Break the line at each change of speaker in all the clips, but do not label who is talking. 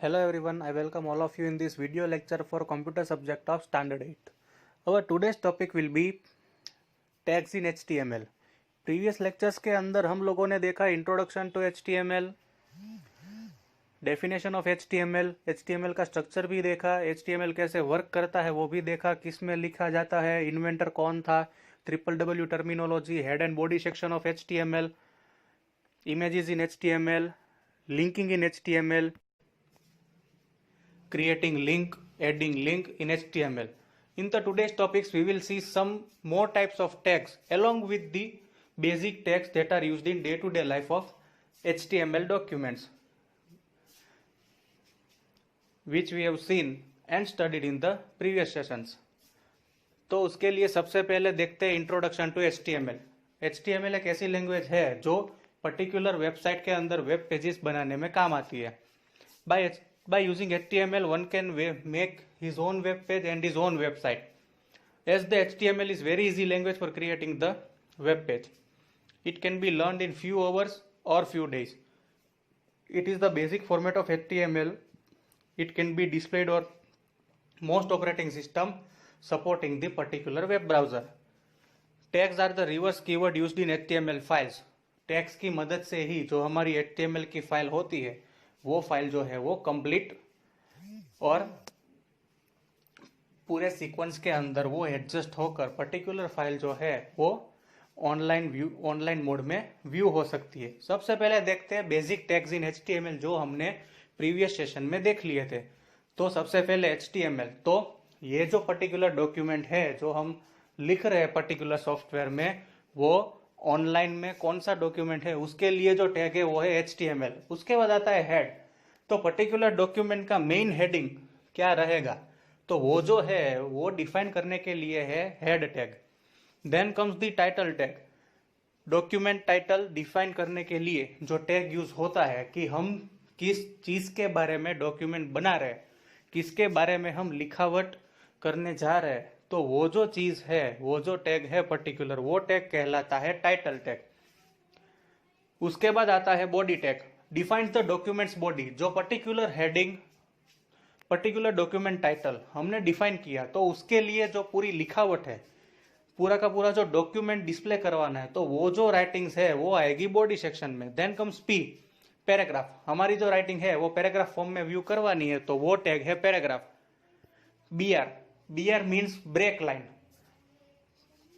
Hello everyone, I welcome all of you in this video lecture for computer subject of standard 8. Our today's topic will be tags in HTML. Previous lectures के अंदर हम लोगों ने देखा introduction to HTML, definition of HTML, HTML का structure भी देखा, HTML कैसे वर्क करता है वो भी देखा, किस में लिखा जाता है, इन्वेंटर कौन था, WWW terminology, head and body section of HTML, images in HTML, linking in HTML, creating link, adding link in HTML. In the today's topics we will see some more types of tags along with the basic tags that are used in day-to-day life of HTML documents, which we have seen and studied in the previous sessions. तो उसके लिए सबसे पहले देखते हैं introduction to HTML. HTML एक ऐसी language है जो पर्टिकुलर वेबसाइट के अंदर वेब पेजेस बनाने में काम आती है. By using HTML, one can make his own web page and his own website. As the HTML is very easy language for creating the web page. It can be learned in few hours or few days. It is the basic format of HTML. It can be displayed on most operating system supporting the particular web browser. Tags are the reverse keyword used in HTML files. Tags की मदद से ही जो हमारी HTML की file होती है वो file जो है वो कंप्लीट और पूरे सीक्वेंस के अंदर वो एडजस्ट होकर पर्टिकुलर फाइल जो है वो ऑनलाइन मोड में व्यू हो सकती है. सबसे पहले देखते हैं बेसिक टैग्स इन HTML जो हमने प्रीवियस सेशन में देख लिए थे. तो सबसे पहले HTML, तो ये जो पर्टिकुलर डॉक्यूमेंट है जो हम लिख रहे हैं पर्टिकुलर सॉफ्टवेयर में, वो ऑनलाइन में कौन सा डॉक्यूमेंट है उसके लिए जो टैग है वो है HTML. उसके बाद आता है हेड. तो पर्टिकुलर डॉक्यूमेंट का मेन हेडिंग क्या रहेगा, तो वो जो है वो डिफाइन करने के लिए है head tag. Then comes the title tag. Document title define करने के लिए जो टैग यूज होता है कि हम किस चीज के बारे में डॉक्यूमेंट बना रहे हैं, किसके बारे में हम लिखावट करने जा रहे हैं, तो वो जो चीज है वो जो टैग है पर्टिकुलर वो टैग कहलाता है टाइटल टैग. उसके बाद आता है body tag. Defines the document's body. जो particular heading particular document title हमने डिफाइन किया तो उसके लिए जो पूरी लिखावट है, पूरा का पूरा जो डॉक्यूमेंट डिस्प्ले करवाना है, तो वो जो राइटिंग्स है वो आएगी बॉडी सेक्शन में. Then comes p, paragraph. हमारी जो राइटिंग है वो पैराग्राफ फॉर्म में व्यू करवानी है तो वो टैग है paragraph. BR means break line.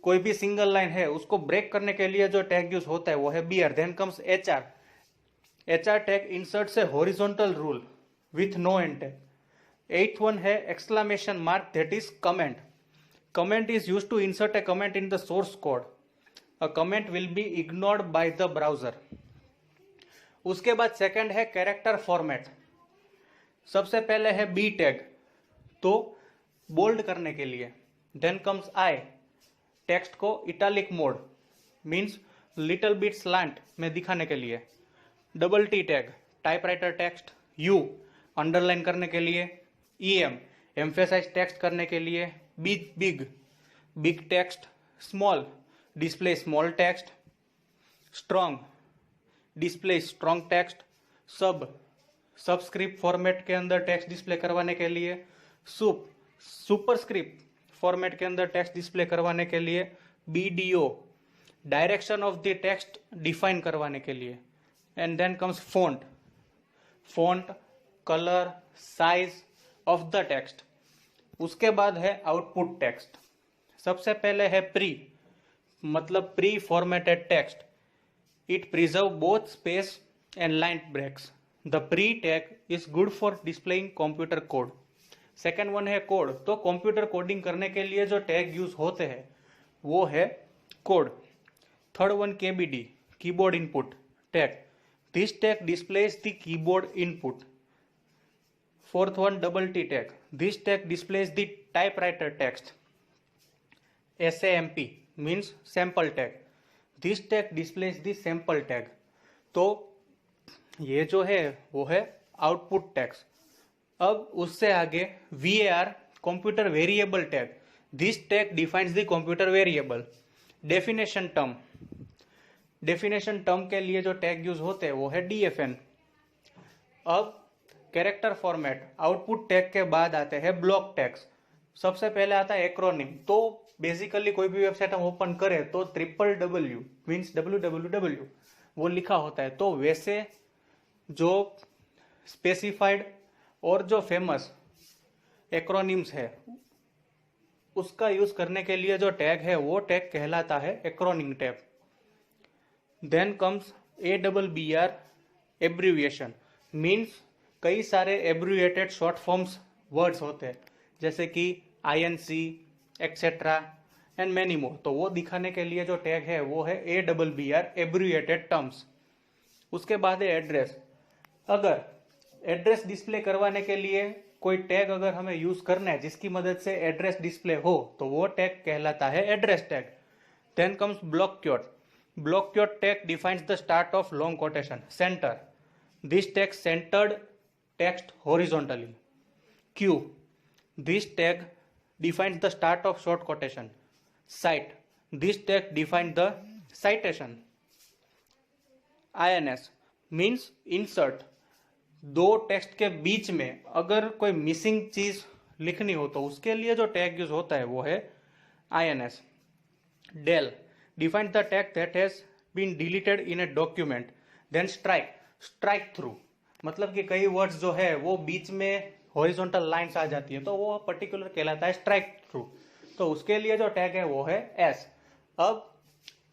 कोई भी सिंगल लाइन है उसको ब्रेक करने के लिए जो टैग यूज होता है वो है BR. Then comes HR. HR tag inserts a horizontal rule with no end tag. 8th one है exclamation mark, that is comment. Comment is used to insert a comment in the source code. A comment will be ignored by the browser. उसके बाद second है character format. सबसे पहले है B tag, तो bold करने के लिए. देन कम्स I, टेक्स्ट को italic mode means little bit slant में दिखाने के लिए. T tag, typewriter text. U, underline करने के लिए. EM, एम्फेसाइज टेक्स्ट करने के लिए. Big text. Small, display small text. Strong, display strong text. Subscript format के अंदर टेक्स्ट डिस्प्ले करवाने के लिए. सुपरस्क्रिप्ट फॉर्मेट के अंदर टेक्स्ट डिस्प्ले करवाने के लिए. BDO, direction of the text define करवाने के लिए. And then comes font, colour, size of the text. उसके बाद है आउटपुट टेक्स्ट. सबसे पहले है प्री, मतलब preformatted text. It preserve both space and line breaks. The pre tag is good for displaying computer code. Second one है code. तो computer coding करने के लिए जो टैग यूज होते हैं वो है code. Third one KBD, keyboard input tag. This tag displace the keyboard input. Fourth one T tag. This tag displace the typewriter text. SAMP means sample tag. This tag displace the sample tag. तो ये जो है वो है output tags. अब उससे आगे VAR, computer variable tag. This tag defines the computer variable. Definition term के लिए जो टैग यूज होते हैं वो है DFN. अब कैरेक्टर फॉर्मेट, आउटपुट टैग के बाद आते हैं ब्लॉक टैग्स। सबसे पहले आता है एक्रोनिम। तो बेसिकली कोई भी वेबसाइट हम ओपन करें तो WWW मीन्स www वो लिखा होता है। तो वैसे जो स्पेसिफाइड और जो फेमस एक्रोनिम्स है उसका यूज करने के लिए जो टैग है वो टैग कहलाता है acronym tag. Then comes ABBR abbreviation, means कई सारे एब्रीविएटेड शॉर्ट फॉर्म्स वर्ड्स होते हैं जैसे कि INC etcetera and many more. तो वो दिखाने के लिए जो टैग है वो है ABBR एब्रीविएटेड टर्म्स। उसके बाद है एड्रेस। अगर एड्रेस डिस्प्ले करवाने के लिए कोई टैग अगर हमें यूज करना है जिसकी मदद से एड्रेस डिस्प्ले हो तो वो टैग कहलाता है address tag. Then comes block quote. Block quote tag defines the start of long quotation centre. This tag centred text horizontally. Q, this tag defines the start of short quotation. Cite, this tag defines the citation. INS means insert। दो text के बीच में अगर कोई missing चीज लिखनी हो तो उसके लिए जो टैग यूज होता है वो है INS। del defines the tag that has been deleted in a document। then strike through मतलब कि कई वर्ड्स जो है वो बीच में हॉरिजॉन्टल लाइंस आ जाती है तो वो पर्टिकुलर कहलाता है स्ट्राइक थ्रू। तो उसके लिए जो टैग है वो है S। अब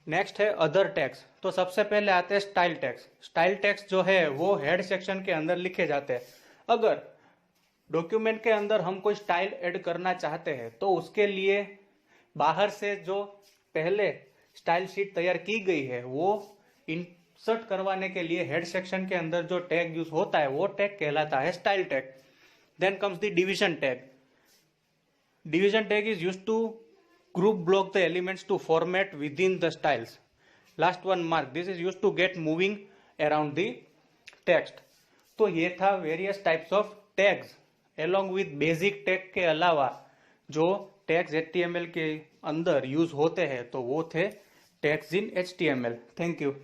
नेक्स्ट है अदर टैग्स। तो सबसे पहले आते हैं स्टाइल टैग्स। स्टाइल टैग्स जो है वो हेड सेक्शन के अंदर लिखे जाते हैं। अगर डॉक्यूमेंट के अंदर हम कोई स्टाइल ऐड करना चाहते हैं तो उसके लिए बाहर से जो पहले स्टाइल शीट तैयार की गई है वो इंसर्ट करवाने के लिए हेड सेक्शन के अंदर जो टैग यूज होता है वो टैग कहलाता है style tag. Then comes the division tag. Division tag is used to group block the elements to format within the styles. Last one mark. This is used to get moving around the text. तो ये था various types of tags. Along with basic tag के अलावा जो tags HTML के अंदर use होते हैं तो वो थे tags in HTML. Thank you.